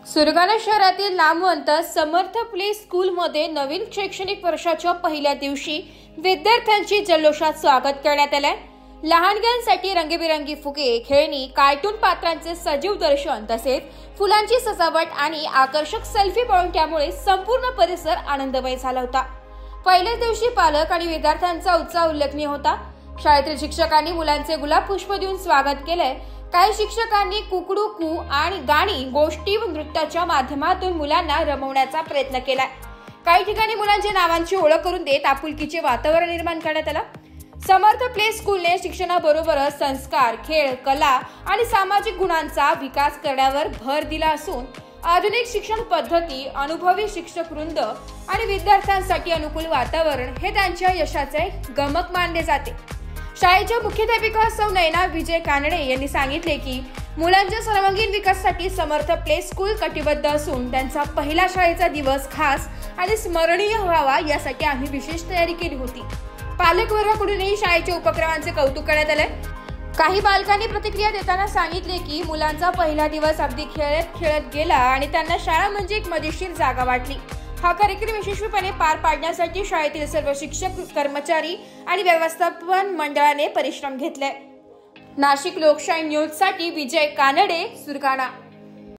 सुरगाणा शहरातील नामवंत समर्थ प्ले स्कूलमध्ये नवीन शैक्षणिक वर्षाच्या पहिल्या दिवशी विद्यार्थ्यांचे जल्लोषात स्वागत करण्यात आले। लहानग्यांसाठी रंगीबेरंगी फुगे, खेळणी, कार्टून पात्रांचे सजीव दर्शन तसेच फुलांची सजावट आणि आकर्षक सेल्फी पॉइंट यामुळे संपूर्ण परिसर आनंदमय झाला होता। पहिल्याच दिवशी पालक आणि विद्यार्थ्यांचा उत्साह उल्लेखनीय होता। शाळेतील शिक्षकांनी मुलांचे गुलाब पुष्प देऊन स्वागत केले। काही शिक्षकांनी कुकडू कू आणि गाणी, गोष्टी व नृत्याच्या माध्यमातून मुलांना रमवण्याचा प्रयत्न केला। काही ठिकाणी मुलांच्या नावांची ओळख करून देत आपुलकीचे वातावरण निर्माण करण्यात आले। समर्थ प्ले स्कूलने शिक्षणाबरोबरच संस्कार, खेळ, कला आणि सामाजिक गुणांचा विकास करण्यावर भर दिला असून आधुनिक शिक्षण पद्धती, अनुभवी शिक्षक वृंद आणि विद्यार्थ्यांसाठी अनुकूल वातावरण हे त्यांच्या यशाचे गमक मानले जाते। शाळेच्या मुख्याध्यापिका सौ नयना विजय कानडे यांनी सांगितले की मुलांच्या सर्वांगीण विकासासाठी समर्थ प्ले स्कूल कटिबद्ध असून त्यांचा पहिला शाळेचा दिवस खास आणि स्मरणीय व्हावा यासाठी आम्ही विशेष तयारी केली होती। पालक वर्गाकडूनही शाळेच्या उपक्रमांचे कौतुक करण्यात आले। काही बालकांनी प्रतिक्रिया देताना सांगितले की मुलांचा पहिला दिवस अगदी खेळत खेळत गेला आणि त्यांना शाळा म्हणजे एक मजेशीर जागा वाटली। हा कार्यक्रम यशस्वीपणे पार पाडण्यासाठी शाळेतील सर्व शिक्षक, कर्मचारी आणि व्यवस्थापन मंडळाने परिश्रम घेतले। नाशिक लोकशाही न्यूज साठी विजय कानडे, सुरगाणा।